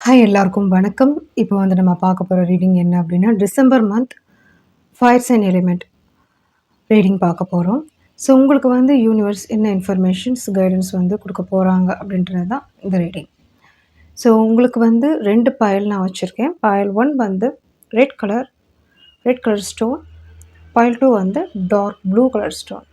Hi எல்லாருக்கும் வணக்கம். இப்போ வந்து நம்ம பார்க்க போற ரீடிங் என்ன அப்டின்னா, December month fire sign element reading பார்க்க போறோம். ஸோ உங்களுக்கு வந்து யூனிவர்ஸ் என்ன இன்ஃபர்மேஷன்ஸ், கைடன்ஸ் வந்து குடுக்க போறாங்க அப்டின்றது தான் இந்த ரீடிங். ஸோ உங்களுக்கு வந்து 2 பைல் நான் வச்சிருக்கேன். பைல் 1 வந்து red colour red colour stone. File 2 வந்து டார்க் ப்ளூ கலர் ஸ்டோன்.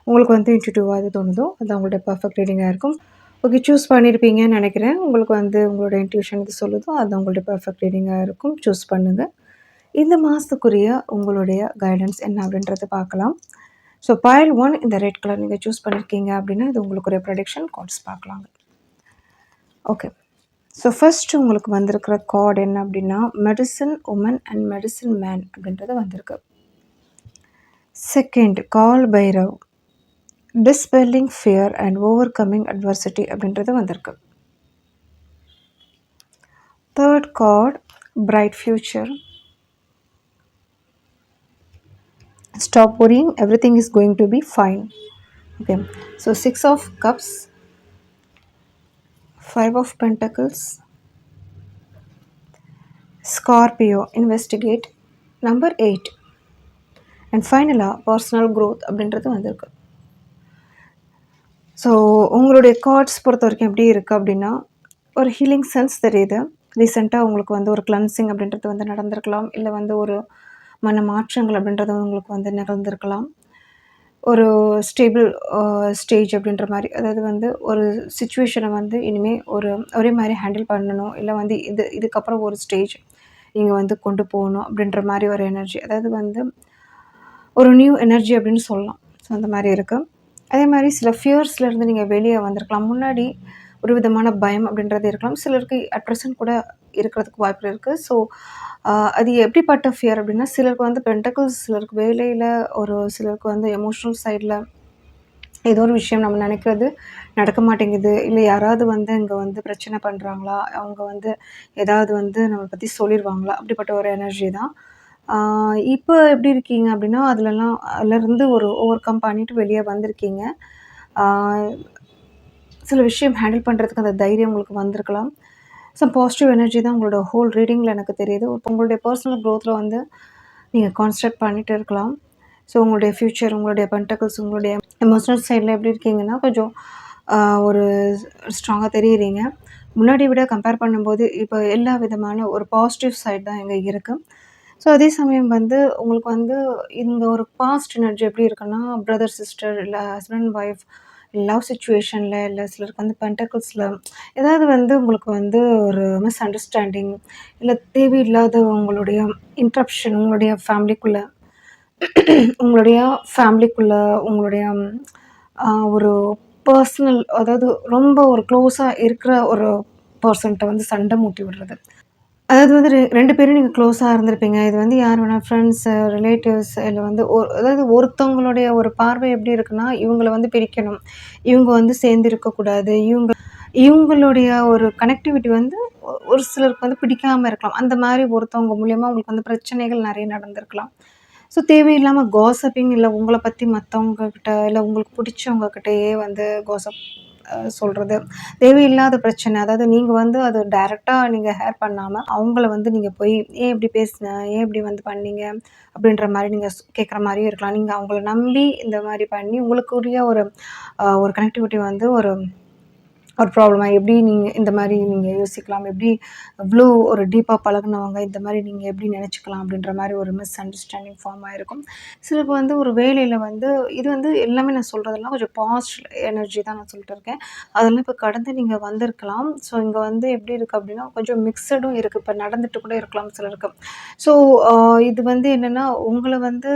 உங்களுக்கு வந்து இன்ட்யூட்டிவா எது தோணுதோ, அது உங்களுடைய பெர்ஃபெக்ட் ரீடிங்கா இருக்கும். ஓகே, சூஸ் பண்ணியிருப்பீங்கன்னு நெனைக்கிறேன். உங்களுக்கு வந்து உங்களோட இன்ட்யூஷன் எது சொல்லுதோ, அது உங்களுடைய பெர்ஃபெக்ட் ரீடிங்கா இருக்கும். சூஸ் பண்ணுங்க. இந்த மாசத்துக்குரிய உங்களுடைய கைடன்ஸ் என்ன அப்படின்றத பார்க்கலாம். ஸோ பைல் 1 இந்த ரெட் கலர் நீங்க சூஸ் பண்ணியிருக்கீங்க அப்படின்னா, இது உங்களுக்குரிய ப்ரெடிக்ஷன் கார்ட்ஸ் பார்க்கலாங்க. ஓகே. ஸோ ஃபர்ஸ்ட் உங்களுக்கு வந்திருக்கிற கார்ட் என்ன அப்படின்னா, medicine woman and medicine man அப்படின்றது வந்திருக்கு. Second card Bhairav, dispelling fear and overcoming adversity அப்படின்றது வந்திருக்கு. Third card bright future, stop worrying, everything is going to be fine. Okay, so 6 of cups, 5 of pentacles, Scorpio, investigate, number 8, and finally personal growth அப்படின்றது வந்திருக்கு. So உங்களுடைய cards பொறுத்த வரைக்கும் எப்படி இருக்குது அப்படின்னா, ஒரு ஹீலிங் சென்ஸ் தெரியுது. ரீசெண்டாக உங்களுக்கு வந்து ஒரு கிளன்சிங் அப்படின்றது வந்து நடந்திருக்கலாம். இல்லை வந்து ஒரு மன மாற்றங்கள் அப்படின்றது உங்களுக்கு வந்து நிகழ்ந்திருக்கலாம். ஒரு ஸ்டேபிள் ஸ்டேஜ் அப்படின்ற மாதிரி, அதாவது வந்து ஒரு சிச்சுவேஷனை வந்து இனிமேல் ஒரே மாதிரி ஹேண்டில் பண்ணணும், இல்லை வந்து இதுக்கப்புறம் ஒரு ஸ்டேஜ் நீங்கள் வந்து கொண்டு போகணும் அப்படின்ற மாதிரி ஒரு எனர்ஜி, அதாவது வந்து ஒரு நியூ எனர்ஜி அப்படின்னு சொல்லலாம். ஸோ அந்த மாதிரி இருக்குது. அதே மாதிரி சில ஃபியர்ஸ்லேருந்து நீங்கள் வெளியே வந்திருக்கலாம். முன்னாடி ஒரு விதமான பயம் அப்படின்றது இருக்கலாம். சிலருக்கு அட் ப்ரெசென்ட் கூட இருக்கிறதுக்கு வாய்ப்பு இருக்குது. ஸோ அது எப்படிப்பட்ட ஃபியர் அப்படின்னா, சிலருக்கு வந்து பென்டக்கிள்ஸ், சிலருக்கு வேலையில், ஒரு சிலருக்கு வந்து எமோஷ்னல் சைடில் ஏதோ ஒரு விஷயம் நம்ம நினைக்கிறது நடக்க மாட்டேங்குது, இல்லை யாராவது வந்து இங்கே வந்து பிரச்சனை பண்ணுறாங்களா, அவங்க வந்து ஏதாவது வந்து நம்மளை பற்றி சொல்லிடுவாங்களா, அப்படிப்பட்ட ஒரு எனர்ஜி தான். இப்போ எப்படி இருக்கீங்க அப்படின்னா, அதுலேருந்து ஒரு ஓவர் கம் பண்ணிவிட்டு வெளியே வந்திருக்கீங்க. சில விஷயம் ஹேண்டில் பண்ணுறதுக்கு அந்த தைரியம் உங்களுக்கு வந்திருக்கலாம். சம் பாசிட்டிவ் எனர்ஜி தான் உங்களோட ஹோல் ரீடிங்கில் எனக்கு தெரியுது. இப்போ உங்களுடைய பர்சனல் க்ரோத்தில் வந்து நீங்கள் கான்சன்ட்ரேட் பண்ணிகிட்டு இருக்கலாம். ஸோ உங்களுடைய ஃப்யூச்சர், உங்களுடைய பென்டக்கிள்ஸ், உங்களுடைய எமோஷனல் சைடில் எப்படி இருக்கீங்கன்னா, கொஞ்சம் ஒரு ஸ்ட்ராங்காக தெரியுறீங்க. முன்னாடி விட கம்பேர் பண்ணும்போது இப்போ எல்லா விதமான ஒரு பாசிட்டிவ் சைட் தான் இங்கே இருக்குது. ஸோ அதே சமயம் வந்து உங்களுக்கு வந்து இந்த ஒரு பாஸ்ட் எனர்ஜி எப்படி இருக்குன்னா, பிரதர் சிஸ்டர், இல்லை ஹஸ்பண்ட் ஒய்ஃப், லவ் சிச்சுவேஷனில், இல்லை சிலருக்கு வந்து பென்டக்கிள்ஸில் ஏதாவது வந்து உங்களுக்கு வந்து ஒரு மிஸ் அண்டர்ஸ்டாண்டிங், இல்லை தேவையில்லாத உங்களுடைய இன்ட்ரப்ஷன் உங்களுடைய ஃபேமிலிக்குள்ளே உங்களுடைய ஒரு பர்சனல், அதாவது ரொம்ப ஒரு க்ளோஸாக இருக்கிற ஒரு பர்சன்ட்ட வந்து சண்டை மூட்டி விடுறது. அதாவது வந்து 2 பேரும் நீங்கள் க்ளோஸாக இருந்திருப்பீங்க. இது வந்து யார் வேணா ஃப்ரெண்ட்ஸு, ரிலேட்டிவ்ஸ், இல்லை வந்து அதாவது ஒருத்தவங்களுடைய ஒரு பார்வை எப்படி இருக்குன்னா, இவங்கள வந்து பிரிக்கணும், இவங்க வந்து சேர்ந்து இருக்கக்கூடாது, இவங்களுடைய ஒரு கனெக்டிவிட்டி வந்து ஒரு சிலருக்கு வந்து பிடிக்காம இருக்கலாம். அந்த மாதிரி ஒருத்தவங்க மூலியமா உங்களுக்கு வந்து பிரச்சனைகள் நிறைய நடந்திருக்கலாம். ஸோ தேவையில்லாம காசிப்பிங், இல்லை உங்கள பற்றி மத்தவங்க கிட்ட, இல்லை உங்களுக்கு பிடிச்சவங்க கிட்டயே வந்து காசிப் சொல்கிறது, தேவையில்லாத பிரச்சனை. அதாவது நீங்கள் வந்து அது டைரெக்ட்டா நீங்க ஹேர் பண்ணாம, அவங்கள வந்து நீங்க போய் "ஏன் இப்படி பேசுன? ஏன் இப்படி வந்து பண்ணீங்க?" அப்படின்ற மாரி நீங்க கேட்குற மாரியும் இருக்கலாம். நீங்க அவங்கள நம்பி இந்த மாரி பண்ணி உங்களுக்குரிய ஒரு கனெக்டிவிட்டி வந்து ஒரு ப்ராப்ளமா எப்படி நீங்க இந்த மாரி நீங்க யோசிக்கலாம்? எப்படி இவ்ளோ ஒரு டீப்பா பழகுனவங்க இந்த மாரி நீங்க எப்படி நெனச்சுக்கலாம்? அப்படின்ற மாரி ஒரு மிஸ் அண்டர்ஸ்டாண்டிங் ஃபார்ம் ஆயிருக்கும். சிலருக்கு வந்து ஒரு வேலையில வந்து இது வந்து எல்லாமே நான் சொல்றதெல்லாம் கொஞ்சம் பாசிட்டிவ் எனர்ஜி தான் நான் சொல்லிட்டு இருக்கேன். அதெல்லாம் இப்ப கடந்து நீங்க வந்திருக்கலாம். ஸோ இங்க வந்து எப்படி இருக்கு அப்படின்னா, கொஞ்சம் மிக்ஸடும் இருக்கு. இப்ப நடந்துட்டு கூட இருக்கலாம் சிலருக்கு. ஸோ அ இது வந்து என்னன்னா, உங்கள வந்து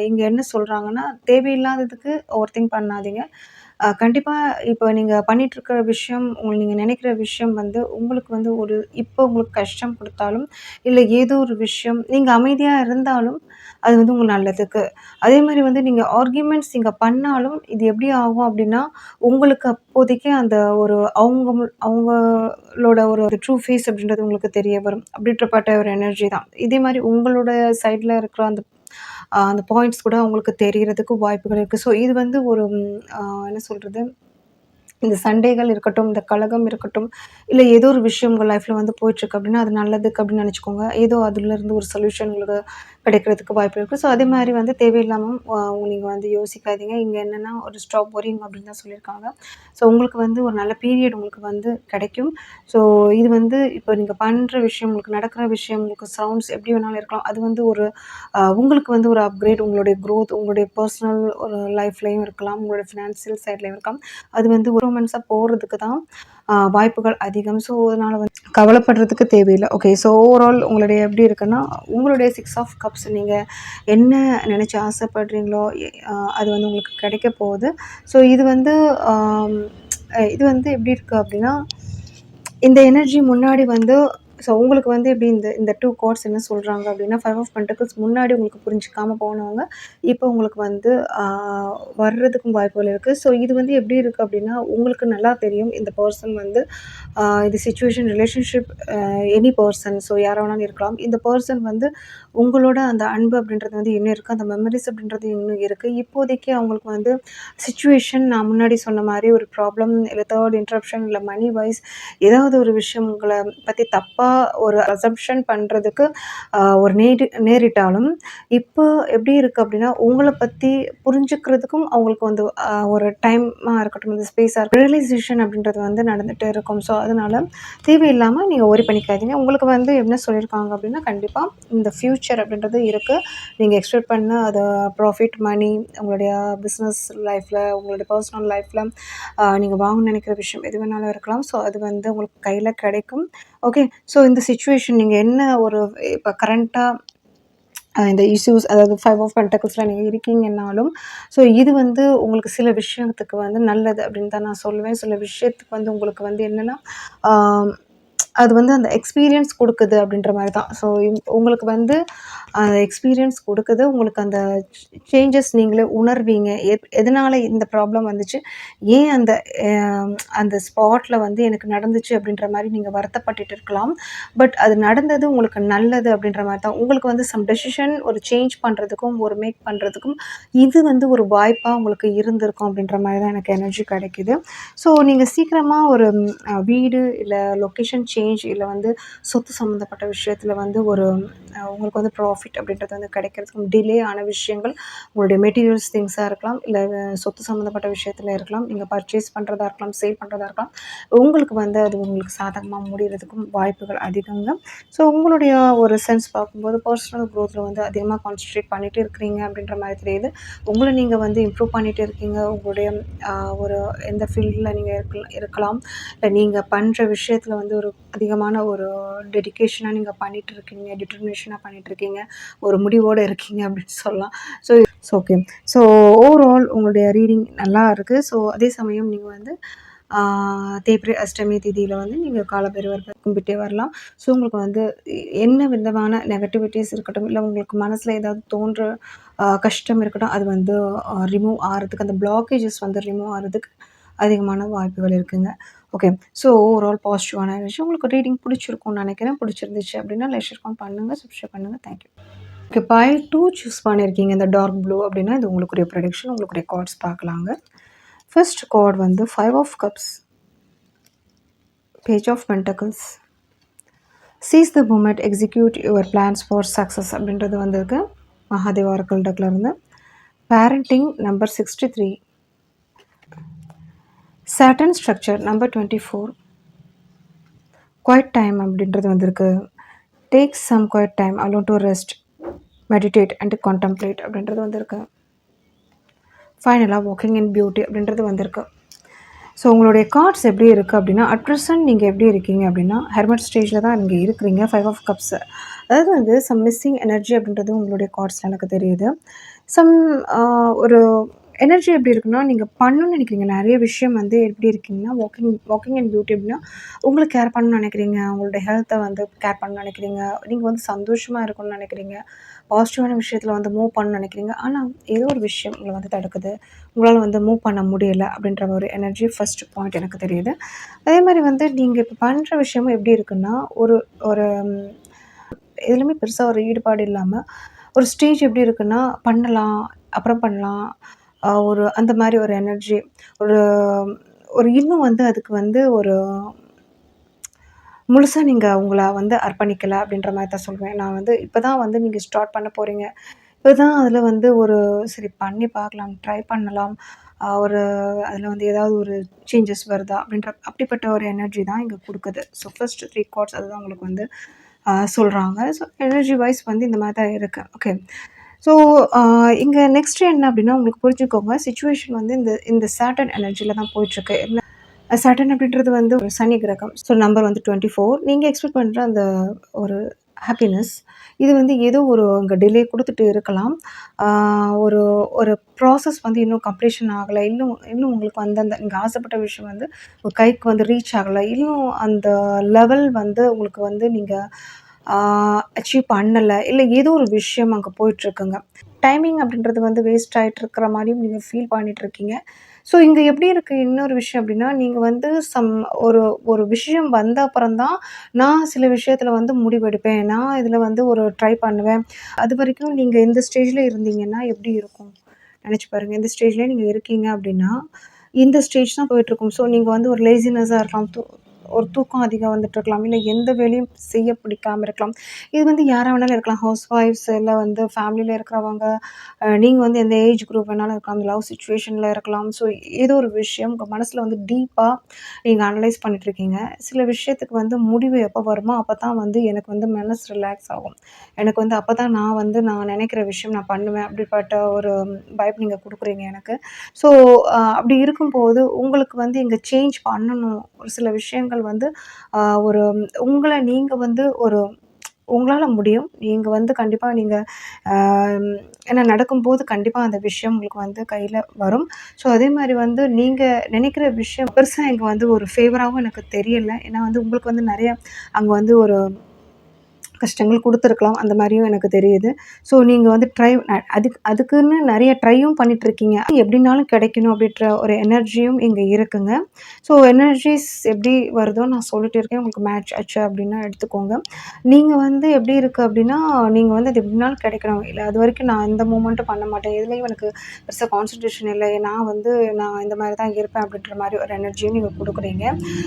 இங்க என்ன சொல்றாங்கன்னா, தேவையில்லாததுக்கு ஓவர் திங்க் பண்ணாதீங்க. கண்டிப்பா இப்போ நீங்க பண்ணிட்டுருக்கிற விஷயம், நீங்க நினைக்கிற விஷயம் வந்து உங்களுக்கு வந்து இப்போ உங்களுக்கு கஷ்டம் குடுத்தாலும், இல்ல ஏதோ ஒரு விஷயம் நீங்க அமைதியா இருந்தாலும், அது வந்து உங்களுக்கு நல்லதுக்கு. அதேமாரி வந்து நீங்க ஆர்கியூமெண்ட்ஸ் நீங்க பண்ணாலும், இது எப்படி ஆகும் அப்படின்னா, உங்களுக்கு அப்போதைக்கு அந்த ஒரு அவங்களோட ஒரு ட்ரூ ஃபேஸ் அப்படின்றது உங்களுக்கு தெரிய வரும். அப்படின்றப்பட்ட ஒரு எனர்ஜி தான். இதே மாரி உங்களோட சைட்ல இருக்கிற அந்த பாயிண்ட்ஸ் கூட அவங்களுக்கு தெரியறதுக்கு வாய்ப்புகள் இருக்கு. ஸோ இது வந்து ஒரு என்ன சொல்றது? இந்த சண்டைகள் இருக்கட்டும், இந்த கலகம் இருக்கட்டும், இல்ல ஏதோ ஒரு விஷயம் உங்க லைஃப்ல வந்து போயிட்டுருக்கு அப்படின்னா, அது நல்லதுக்கு அப்படின்னு நெனச்சுக்கோங்க. ஏதோ அதுலருந்து ஒரு சொல்யூஷன் உங்களுக்கு கிடைக்கிறதுக்கு வாய்ப்பு இருக்கு. ஸோ அதே மாரி வந்து தேவையில்லாம நீங்க வந்து யோசிக்காதீங்க. இங்க என்னன்னா ஒரு ஸ்டாப் வொரியிங் அப்படின்னு தான் சொல்லியிருக்காங்க. ஸோ உங்களுக்கு வந்து ஒரு நல்ல பீரியட் உங்களுக்கு வந்து கிடைக்கும். ஸோ இது வந்து இப்போ நீங்க பண்ற விஷயம், உங்களுக்கு நடக்கிற விஷயம், உங்களுக்கு சவுண்ட்ஸ் எப்படி வேணாலும் இருக்கலாம். அது வந்து ஒரு உங்களுக்கு வந்து ஒரு அப்கிரேட் உங்களுடைய குரோத், உங்களுடைய பர்சனல் ஒரு லைஃப்லயும் இருக்கலாம். உங்களுடைய ஃபினான்சியல் சைட்லயும் இருக்கலாம். அது வந்து இம்ப்ரூவ்மெண்ட்ஸா போறதுக்கு தான் வாய்ப்புகள் அதிகம். ஸோ, அதனால வந்து கவலைப்படுறதுக்கு தேவையில்ல. ஓகே. ஸோ, ஓவரால் உங்களுடைய எப்படி இருக்குன்னா, உங்களுடைய 6 ஆஃப் கப்ஸ் நீங்க என்ன நினைச்சு ஆசைப்படுறீங்களோ, அது வந்து உங்களுக்கு கிடைக்க போகுது. ஸோ, இது வந்து ஆம், இது வந்து எப்படி இருக்கு அப்படின்னா, இந்த எனர்ஜி முன்னாடி வந்து ஸோ உங்களுக்கு வந்து எப்படி இந்த இந்த 2 கார்ட்ஸ் என்ன சொல்றாங்க அப்படின்னா, 5 ஆஃப் பென்டக்கிள்ஸ் முன்னாடி உங்களுக்கு புரிஞ்சுக்காம போனவங்க, இப்போ உங்களுக்கு வந்து ஆ வர்றதுக்கும் வாய்ப்புகள் இருக்கு. ஸோ இது வந்து எப்படி இருக்கு அப்படின்னா, உங்களுக்கு நல்லா தெரியும் இந்த பெர்சன் வந்து இது situation, relationship any person so யாரா வேணாலும் இருக்கலாம். இந்த பெர்சன் வந்து உங்களோட அந்த அன்பு அப்படின்றது வந்து இன்னும் இருக்கு. அந்த மெமரீஸ் அப்படின்றது இன்னும் இருக்கு. இப்போதைக்கு அவங்களுக்கு வந்து சிச்சுவேஷன் நான் முன்னாடி சொன்ன மாரி ஒரு ப்ராப்ளம், இல்ல தேர்ட் இன்டரப்ஷன், இல்ல மனி வைஸ் ஏதாவது ஒரு விஷயம் உங்கள பத்தி தப்பா ஒரு அசம்ப்ஷன் பண்றதுக்கு ஒரு நேரிட்டாலும், இப்போ எப்படி இருக்கு அப்படின்னா, உங்கள பத்தி புரிஞ்சுக்கிறதுக்கும் அவங்களுக்கு வந்து ஒரு டைமா இருக்கட்டும், இந்த ஸ்பேஸா இருக்கட்டும், ரியலைசேஷன் அப்படின்றது வந்து நடந்துட்டே இருக்கும். ஸோ, அதனால தேவையில்லாம நீங்க வொரி பண்ணிக்காதீங்க. உங்களுக்கு வந்து என்ன சொல்லியிருக்காங்க அப்படின்னா, கண்டிப்பா இந்த ஃப்யூச்சர் அப்படின்றது இருக்கு. நீங்க எக்ஸ்பெக்ட் பண்ண அது ப்ராஃபிட், மனி, உங்களுடைய பிஸ்னஸ் லைஃப்ல, உங்களுடைய பர்சனல் லைஃப்ல நீங்க வாங்கணும்னு நெனைக்கிற விஷயம் எது வேணாலும் இருக்கலாம். ஸோ, அது வந்து உங்களுக்கு கையில கிடைக்கும். ஓகே. ஸோ, இந்த சிச்சுவேஷன் நீங்க என்ன ஒரு இப்ப கரண்ட்டா இந்த இஷ்யூஸ் அதாவது 5 ஆஃப் பென்டக்கிள்ஸ்ல நீங்க இருக்கீங்கன்னாலும், ஸோ இது வந்து உங்களுக்கு சில விஷயத்துக்கு வந்து நல்லது அப்படின்னு தான் நான் சொல்லுவேன். சில விஷயத்துக்கு வந்து உங்களுக்கு வந்து என்னன்னா, ஆ அது வந்து அந்த எக்ஸ்பீரியன்ஸ் குடுக்குது அப்படின்ற மாரி தான். ஸோ உங்களுக்கு வந்து எக்ஸ்பீரியன்ஸ் குடுக்குது. உங்களுக்கு அந்த சேஞ்சஸ் நீங்களே உணர்வீங்க. எதனால இந்த ப்ராப்ளம் வந்துச்சு? ஏன் அந்த அ அந்த ஸ்பாட்ல வந்து எனக்கு நடந்துச்சு அப்படின்ற மாரி நீங்க வருத்தப்பட்டுட்டு இருக்கலாம். பட் அது நடந்தது உங்களுக்கு நல்லது அப்படின்ற மாரி தான். உங்களுக்கு வந்து சம் டெசிஷன் ஒரு சேஞ்ச் பண்றதுக்கும், ஒரு மேக் பண்றதுக்கும் இது வந்து ஒரு வாய்ப்பா உங்களுக்கு இருந்திருக்கும் அப்படின்ற மாரி தான் எனக்கு எனர்ஜி கிடைக்குது. ஸோ நீங்க சீக்கிரமா ஒரு வீடு இல்ல லொகேஷன் சேஞ்ச் இல்ல வந்து சொத்து சம்மந்தப்பட்ட விஷயத்துல வந்து ஒரு உங்களுக்கு வந்து ப்ராஃபிட் அப்படின்றது வந்து கிடைக்கிறதுக்கும் டிலே ஆன விஷயங்கள் உங்களுடைய மெட்டீரியல்ஸ் திங்ஸாக இருக்கலாம், இல்லை சொத்து சம்மந்தப்பட்ட விஷயத்தில் இருக்கலாம், நீங்கள் பர்ச்சேஸ் பண்ணுறதா இருக்கலாம், சேல் பண்ணுறதா இருக்கலாம். உங்களுக்கு வந்து அது உங்களுக்கு சாதகமாக முடிகிறதுக்கும் வாய்ப்புகள் அதிகங்க. ஸோ உங்களுடைய ஒரு சென்ஸ் பார்க்கும்போது பர்சனல் க்ரோத்தில் வந்து அதிகமாக கான்சன்ட்ரேட் பண்ணிகிட்டு இருக்கிறீங்க அப்படின்ற மாதிரி தெரியுது. உங்களை நீங்கள் வந்து இம்ப்ரூவ் பண்ணிகிட்டு இருக்கீங்க. உங்களுடைய ஒரு எந்த ஃபீல்டில் நீங்கள் இருக்கலாம், இல்லை நீங்கள் பண்ணுற விஷயத்தில் வந்து ஒரு அதிகமான ஒரு டெடிகேஷனாக நீங்கள் பண்ணிகிட்டு இருக்கீங்க, டிட்டர்மினேஷனாக பண்ணிகிட்ருக்கீங்க, ஒரு முடிவோடு இருக்கீங்க அப்படின்னு சொல்லலாம். So okay. ஸோ ஓவரால் உங்களுடைய ரீடிங் நல்லா இருக்குது. ஸோ அதே சமயம் நீங்கள் வந்து தேய்பிறை அஷ்டமி திதியில் வந்து நீங்கள் காலபைரவர் கும்பிட்டே வரலாம். ஸோ உங்களுக்கு வந்து என்ன விதமான நெகட்டிவிட்டிஸ் இருக்கட்டும், இல்லை உங்களுக்கு மனசில் ஏதாவது தோன்ற கஷ்டம் இருக்கட்டும், அது வந்து ரிமூவ் ஆகிறதுக்கு அந்த பிளாக்கேஜஸ் வந்து ரிமூவ் ஆகிறதுக்கு அதிகமான வாய்ப்புகள் இருக்குங்க. ஓகே. ஸோ ஓவரால் பாசிட்டிவான எனர்ஜி. உங்களுக்கு ரீடிங் பிடிச்சிருக்கும்னு நினைக்கிறேன். பிடிச்சிருந்துச்சு அப்படின்னா லைக் பண்ணுங்கள், சப்ஸ்கிரைப் பண்ணுங்கள். தேங்க்யூ. ஓகே. பைல் 2 சூஸ் பண்ணியிருக்கீங்க. இந்த டார்க் ப்ளூ அப்படின்னா இது உங்களுக்குரிய ப்ரெடிக்ஷன். உங்களுக்குரிய கார்ட்ஸ் பார்க்கலாங்க. ஃபர்ஸ்ட் கார்ட் வந்து 5 of cups, page of pentacles, seize the moment, execute your plans for success அப்படின்றது வந்திருக்கு மகாதேவ ஆரக்கிள் டெக்ல இருந்து. பேரண்டிங் நம்பர் 63, சாட்டன் ஸ்ட்ரக்சர் நம்பர் 24, குவைட் டைம் அப்படின்றது வந்திருக்கு. Take some quiet time alone to rest, meditate and contemplate அப்படின்றது வந்திருக்கு. ஃபைனலாக வாக்கிங் இன் பியூட்டி அப்படின்றது வந்திருக்கு. ஸோ உங்களுடைய கார்ட்ஸ் எப்படி இருக்குது அப்படின்னா, அட் ப்ரெசன்ட் நீங்கள் எப்படி இருக்கீங்க அப்படின்னா, ஹெர்மட் ஸ்டேஜில் தான் நீங்கள் இருக்கிறீங்க. 5 ஆஃப் கப்ஸ் அதாவது வந்து சம் மிஸ்ஸிங் எனர்ஜி அப்படின்றது உங்களுடைய கார்ட்ஸில் எனக்கு தெரியுது. சம் ஒரு எனர்ஜி எப்படி இருக்குன்னா, நீங்கள் பண்ணணும்னு நினைக்கிறீங்க நிறைய விஷயம் வந்து எப்படி இருக்கீங்கன்னா, வாக்கிங் அண்ட் பியூட்டி அப்படின்னா உங்களுக்கு கேர் பண்ணணும்னு நினைக்கிறீங்க, உங்களுடைய ஹெல்த்தை வந்து கேர் பண்ணணும்னு நினைக்கிறீங்க, நீங்கள் வந்து சந்தோஷமாக இருக்கணும்னு நினைக்கிறீங்க, பாசிட்டிவான விஷயத்தில் வந்து மூவ் பண்ணணும்னு நினைக்கிறீங்க. ஆனால் ஏதோ ஒரு விஷயம் உங்களை வந்து தடுக்குது, உங்களால் வந்து மூவ் பண்ண முடியலை அப்படின்ற ஒரு எனர்ஜி ஃபர்ஸ்ட் பாயிண்ட் எனக்கு தெரியுது. அதே மாதிரி வந்து நீங்கள் இப்போ பண்ணுற விஷயமும் எப்படி இருக்குன்னா, ஒரு ஒரு எதுலையுமே பெருசாக ஒரு ஈடுபாடு இல்லாமல் ஒரு ஸ்டேஜ் எப்படி இருக்குன்னா, பண்ணலாம், அப்புறம் பண்ணலாம், ஒரு அந்த மாதிரி ஒரு எனர்ஜி, ஒரு ஒரு இன்னும் வந்து அதுக்கு வந்து ஒரு முழுசா நீங்க உங்கள வந்து அர்ப்பணிக்கல அப்படின்ற மாரி தான் சொல்வேன். நான் வந்து இப்ப தான் வந்து நீங்க ஸ்டார்ட் பண்ண போறீங்க. இப்பதான் அதில வந்து ஒரு சரி பண்ணி பார்க்கலாம், ட்ரை பண்ணலாம். ஒரு அதில வந்து ஏதாவது ஒரு சேஞ்சஸ் வருதா அப்படிப்பட்ட ஒரு எனர்ஜி தான் இங்க குடுக்குது. ஸோ ஃபர்ஸ்ட் 3 கார்ட்ஸ் அதுதான் உங்களுக்கு வந்து சொல்றாங்க. ஸோ எனர்ஜி வைஸ் வந்து இந்த மாரி தான் இருக்கு. ஓகே. ஸோ அ இங்க நெக்ஸ்ட் என்ன அப்படின்னா உங்களுக்கு புரிஞ்சுக்கோங்க. சிச்சுவேஷன் வந்து இந்த இந்த சாட்டர்ன் எனர்ஜில தான் போயிட்டுருக்கு. சாட்டர்ன் அப்படின்றது வந்து ஒரு சனி கிரகம். ஸோ நம்பர் வந்து 24 நீங்க எக்ஸ்பெக்ட் பண்ற அந்த ஒரு ஹாப்பினஸ், இது வந்து ஏதோ ஒரு அங்க டிலே குடுத்துட்டு இருக்கலாம். ஆ ஒரு ஒரு ப்ராசஸ் வந்து இன்னும் கம்ப்ளீஷன் ஆகல. இன்னும் இன்னும் உங்களுக்கு வந்து அந்த நீங்க ஆசைப்பட்ட விஷயம் வந்து உங்க கைக்கு வந்து ரீச் ஆகல. இன்னும் அந்த லெவல் வந்து உங்களுக்கு வந்து நீங்க ஆ அச்சீவ் பண்ணல. இல்ல ஏதோ ஒரு விஷயம் அங்க போயிட்டுருக்குங்க. டைமிங் அப்படின்றது வந்து வேஸ்ட் ஆயிட்டு இருக்கிற மாரியும் நீங்க ஃபீல் பண்ணிட்டு இருக்கீங்க. ஸோ இங்க எப்படி இருக்கு இன்னொரு விஷயம் அப்படின்னா, நீங்க வந்து ஒரு ஒரு விஷயம் வந்த அப்புறம் தான், நான் சில விஷயத்துல வந்து முடிவெடுப்பேன். நான் இதுல வந்து ஒரு ட்ரை பண்ணுவேன். அதுவரைக்கும் நீங்க இந்த ஸ்டேஜ்ல இருந்தீங்கன்னா எப்படி இருக்கும்? நெனச்சு பாருங்க. இந்த ஸ்டேஜ்லயே நீங்க இருக்கீங்க அப்படின்னா, இந்த ஸ்டேஜ் தான் போயிட்டுருக்கும். ஸோ நீங்க வந்து ஒரு லேசினஸ்ஸா இருக்கலாம். ஒரு தூக்கம் அதிகம் வந்துட்டுருக்கலாம். இல்ல எந்த வேலையும் செய்ய பிடிக்காம இருக்கலாம். இது வந்து யாரா வேணாலும் இருக்கலாம். ஹவுஸ் ஒய்ஃப்ஸ் இல்ல வந்து ஃபேமிலில இருக்கிறவங்க, நீங்க வந்து எந்த ஏஜ் குரூப் வேணாலும் இருக்கலாம். லவ் சிச்சுவேஷன்ல இருக்கலாம். ஸோ ஏதோ ஒரு விஷயம் உங்க மனசுல வந்து டீப்பா நீங்க அனலைஸ் பண்ணிட்டுருக்கீங்க. சில விஷயத்துக்கு வந்து முடிவு எப்போ வருமோ, அப்ப தான் வந்து எனக்கு வந்து மனசு ரிலாக்ஸ் ஆகும். எனக்கு வந்து அப்பதான் நான் நெனைக்கிற விஷயம் நான் பண்ணுவேன். அப்படிப்பட்ட ஒரு வைப் நீங்க குடுக்குறீங்க எனக்கு. ஸோ அப்படி இருக்கும்போது உங்களுக்கு வந்து இங்க சேஞ்ச் பண்ணணும். ஒரு சில விஷயங்கள் வந்து அ ஒரு உங்கள நீங்க வந்து ஒரு உங்களால முடியும். நீங்க வந்து கண்டிப்பா நீங்க அ ஏன்னா நடக்கும்போது கண்டிப்பா அந்த விஷயம் உங்களுக்கு வந்து கையில வரும். ஸோ அதே மாரி வந்து நீங்க நினைக்கிற விஷயம் பெருசா இங்க வந்து ஒரு ஃபேவராவும் எனக்கு தெரியல. ஏன்னா வந்து உங்களுக்கு வந்து நெறைய அங்க வந்து ஒரு கஷ்டங்கள் குடுத்துருக்கலாம். அந்த மாரியும் எனக்கு தெரியுது. ஸோ நீங்க வந்து அதுக்குன்னு நெறைய ட்ரையும் பண்ணிட்டுருக்கீங்க. எப்படினாலும் கிடைக்கணும் அப்படின்ற ஒரு எனர்ஜியும் இங்க இருக்குங்க. ஸோ எனர்ஜிஸ் எப்படி வருதோ நான் சொல்லிட்டே இருக்கேன். உங்களுக்கு மேட்ச் ஆச்சு அப்படின்னா எடுத்துக்கோங்க. நீங்க வந்து எப்படி இருக்கு அப்படின்னா, நீங்க வந்து அது எப்படினாலும் கிடைக்கணும். இல்ல அதுவரைக்கும் நான் எந்த மூவ்மெண்ட்டும் பண்ண மாட்டேன். எதுலயும் எனக்கு பெருசா கான்சன்ட்ரேஷன் இல்ல. நான் இந்த மாரி தான் இருப்பேன் அப்படின்ற மாரி ஒரு எனர்ஜியும் நீங்க குடுக்குறீங்க.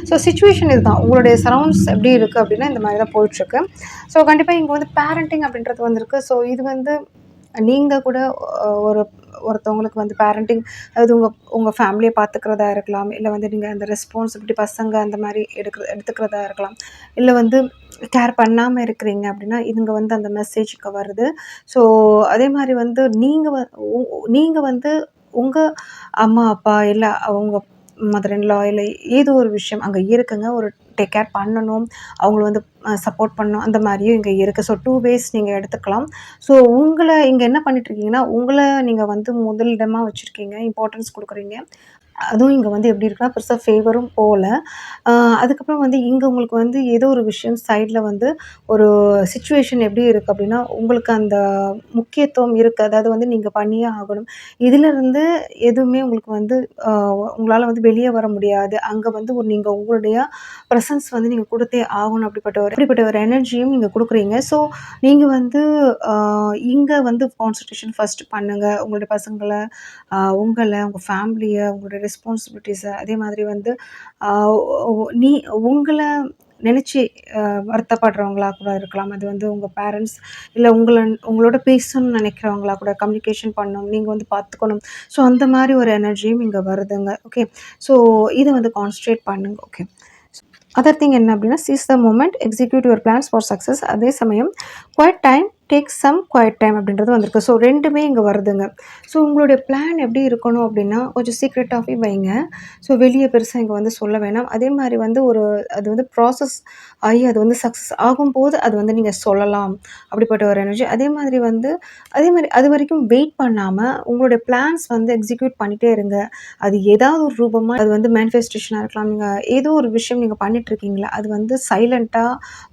ஸோ சிச்சுவேஷன் இதுதான். உங்களுடைய சரவுண்ட்ஸ் எப்படி இருக்கு அப்படின்னா, இந்த மாரி தான் போயிட்டுருக்கு. ஸோ கண்டிப்பா இங்க வந்து பேரண்டிங் அப்படின்றது வந்திருக்கு. ஸோ இது வந்து நீங்க கூட ஒரு ஒருத்தவங்களுக்கு வந்து பேரண்டிங் அதாவது உங்க உங்க ஃபேமிலிய பார்த்துக்கிறதா இருக்கலாம். இல்ல வந்து நீங்க அந்த ரெஸ்பான்சிபிலிட்டி பசங்க அந்த மாரி எடுத்துக்கிறதா இருக்கலாம். இல்ல வந்து கேர் பண்ணாம இருக்கிறீங்க அப்படின்னா, இங்க வந்து அந்த மெசேஜ் இங்க வருது. ஸோ அதே மாரி வந்து நீங்க வந்து உங்க அம்மா, அப்பா இல்ல அவங்க மதர் இன் லா இல்ல ஏதோ ஒரு விஷயம் அங்க இருக்குங்க. ஒரு டேக் கேர் பண்ணணும். அவங்கள வந்து சப்போர்ட் பண்ணணும். அந்த மாரியும் இங்க இருக்கு. ஸோ 2 வேஸ் நீங்க எடுத்துக்கலாம். ஸோ உங்கள இங்க என்ன பண்ணிட்டுருக்கீங்கன்னா, உங்கள நீங்க வந்து முதலிடமா வச்சிருக்கீங்க. இம்பார்ட்டன்ஸ் குடுக்குறீங்க. அதுவும் இங்க வந்து எப்படி இருக்குன்னா, பெருசா ஃபேவரும் போல. அ அதுக்கப்புறம் வந்து இங்க உங்களுக்கு வந்து ஏதோ ஒரு விஷயம் சைட்ல வந்து ஒரு சிச்சுவேஷன் எப்படி இருக்கு அப்படின்னா, உங்களுக்கு அந்த முக்கியத்துவம் இருக்கு. அதாவது வந்து நீங்க பண்ணியே ஆகணும். இதிலிருந்து எதுவுமே உங்களுக்கு வந்து அ உங்களால வந்து வெளிய வர முடியாது. அங்க வந்து நீங்க உங்களுடைய பிரசன்ஸ் வந்து நீங்க குடுத்தே ஆகணும். அப்படிப்பட்ட ஒரு எனர்ஜியும் நீங்க குடுக்குறீங்க. ஸோ நீங்க வந்து அ இங்க வந்து கான்சன்ட்ரேஷன் ஃபர்ஸ்ட் பண்ணுங்க. உங்களுடைய பசங்கள, உங்க ஃபேமிலிய, உங்களோட ரெஸ்பான்சிபிலிட்டீஸ அதே மாதிரி வந்து அ ஒ நீ உங்கள நினைச்சு வருத்தப்படுறவங்களா கூட இருக்கலாம். அது வந்து உங்க பேரண்ட்ஸ் இல்ல உங்களோட பேசணும்னு நினைக்கிறவங்களா கூட கம்யூனிகேஷன் பண்ணணும். நீங்க வந்து பார்த்துக்கணும். ஸோ அந்த மாரி ஒரு எனர்ஜியும் இங்க வருதுங்க. ஓகே. ஸோ இத வந்து கான்சன்ட்ரேட் பண்ணுங்க. ஓகே. அதர் திங் என்ன அப்படின்னா, seize the moment, execute your plans for success. அதே சமயம் quiet time, take some quiet time அப்படின்றது வந்திருக்கு. ஸோ 2மே இங்க வருதுங்க. ஸோ உங்களுடைய பிளான் எப்படி இருக்கணும் அப்படின்னா, கொஞ்சம் சீக்ரெட்டாவே வைங்க. ஸோ வெளிய பெருசா இங்க வந்து சொல்ல வேணாம். அதே மாரி வந்து அது வந்து ப்ராசஸ் ஆகி அது வந்து சக்சஸ் ஆகும்போது அது வந்து நீங்க சொல்லலாம். அப்படிப்பட்ட ஒரு எனர்ஜி. அதே மாரி அதுவரைக்கும் வெயிட் பண்ணாம, உங்களுடைய பிளான்ஸ் வந்து எக்ஸிக்யூட் பண்ணிட்டே இருங்க. அது ஏதாவது ஒரு ரூபமா அது வந்து மேனிஃபெஸ்டேஷனா இருக்கலாம். நீங்க ஏதோ ஒரு விஷயம் நீங்க பண்ணிட்டுருக்கீங்களா, அது வந்து சைலன்ட்டா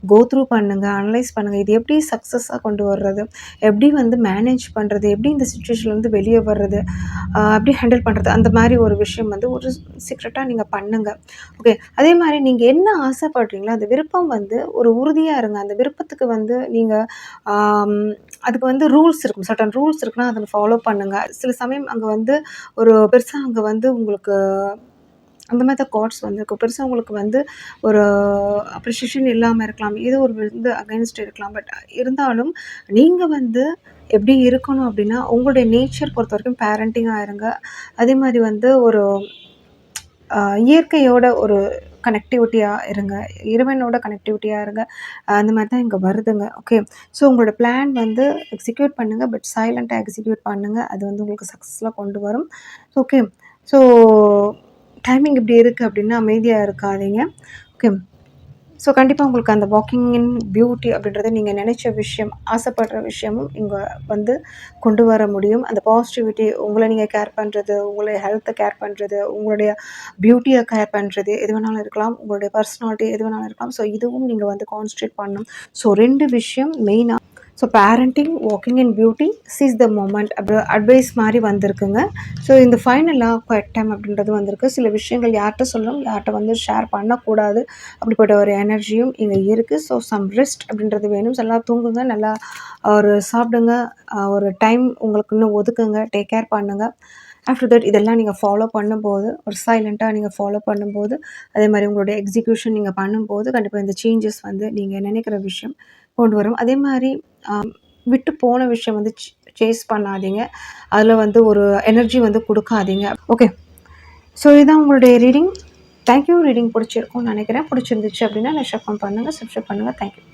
கோ த்ரூ பண்ணுங்க. அனலைஸ் பண்ணுங்க. இது எப்படி சக்சஸா கொண்டு வர்றது? எப்படி வந்து மேனேஜ் பண்றது? எப்படி இந்த சிச்சுவேஷன்லேருந்து வெளிய வர்றது? எப்படி ஹேண்டில் பண்றது? அந்த மாரி ஒரு விஷயம் வந்து ஒரு சீக்ரெட்டா நீங்க பண்ணுங்க. ஓகே. அதே மாரி நீங்க என்ன ஆசைப்படுறீங்களோ, அந்த விருப்பம் வந்து ஒரு உறுதியா இருங்க. அந்த விருப்பத்துக்கு வந்து நீங்க ஆம் அதுக்கு வந்து ரூல்ஸ் இருக்கும். சர்டன் ரூல்ஸ் இருக்குன்னா, அத ஃபாலோ பண்ணுங்க. சில சமயம் அங்க வந்து ஒரு பெருசா அங்க வந்து உங்களுக்கு அந்த மாதிரி தான் கார்ட்ஸ் வந்திருக்கு. பெருசா உங்களுக்கு வந்து ஒரு அப்ரிசியேஷன் இல்லாம இருக்கலாம். ஏதோ ஒரு வந்து அகைன்ஸ்ட் இருக்கலாம். பட் இருந்தாலும் நீங்க வந்து எப்படி இருக்கணும் அப்படின்னா, உங்களுடைய நேச்சர் பொறுத்தவரைக்கும் பேரண்டிங்கா இருங்க. அதே மாரி வந்து ஒரு இயற்கையோட ஒரு கனெக்டிவிட்டியா இருங்க. இறைவனோட கனெக்டிவிட்டியா இருங்க. அந்த மாரி தான் இங்க வருதுங்க. ஓகே. ஸோ உங்களோட பிளான் வந்து எக்ஸிக்யூட் பண்ணுங்க. பட் சைலன்ட்டா எக்ஸிக்யூட் பண்ணுங்க. அது வந்து உங்களுக்கு சக்ஸஸ்ல கொண்டு வரும். ஓகே. ஸோ டைமிங் இப்படி இருக்கு அப்படின்னா அமைதியா இருக்காதீங்க. ஓகே. ஸோ கண்டிப்பா உங்களுக்கு அந்த வாக்கிங் இன் பியூட்டி அப்படின்றது நீங்க நெனைச்ச விஷயம், ஆசைப்படுற விஷயமும் இங்க வந்து கொண்டு வர முடியும். அந்த பாசிட்டிவிட்டி உங்கள நீங்க கேர் பண்றது, உங்களுடைய ஹெல்த்த கேர் பண்றது, உங்களுடைய பியூட்டிய கேர் பண்றது எது வேணாலும் இருக்கலாம். உங்களுடைய பர்சனாலிட்டி எது வேணாலும் இருக்கலாம். ஸோ இதுவும் நீங்க வந்து கான்சன்ட்ரேட் பண்ணணும். ஸோ 2 விஷயம் மெயினா. So parenting, walking in beauty, seize the moment advice மாரி வந்திருக்குங்க. ஸோ இந்த ஃபைனலா குவைட் டைம் அப்படின்றது வந்திருக்கு. சில விஷயங்கள் யார்ட்ட சொல்லணும், யார்ட்ட வந்து ஷேர் பண்ணக்கூடாது. அப்படிப்பட்ட ஒரு எனர்ஜியும் இங்க இருக்கு. ஸோ சம் ரெஸ்ட் அப்படின்றது வேணும். நல்லா தூங்குங்க, நல்லா ஒரு சாப்பிடுங்க, ஒரு டைம் உங்களுக்குன்னு ஒதுக்குங்க, டேக் கேர் பண்ணுங்க. ஆஃப்டர் தட் இதெல்லாம் நீங்க ஃபாலோ பண்ணும்போது, ஒரு சைலன்ட்டா நீங்க ஃபாலோ பண்ணும்போது, அதே மாரி உங்களுடைய எக்ஸிக்யூஷன் நீங்க பண்ணும்போது, கண்டிப்பா இந்த சேஞ்சஸ் வந்து நீங்க நினைக்கிற விஷயம் கொண்டு வரும். அதே மாரி அ விட்டு போன விஷயம் வந்து சேஸ் பண்ணாதீங்க. அதில வந்து ஒரு எனர்ஜி வந்து குடுக்காதீங்க. ஓகே. ஸோ இதான் உங்களுடைய ரீடிங். Thank you. ரீடிங் பிடிச்சிருக்கும்னு நினைக்கிறேன். பிடிச்சிருந்துச்சு அப்படின்னா ஷேர் பண்ணுங்க, சப்ஸ்கிரைப் பண்ணுங்க. Thank you.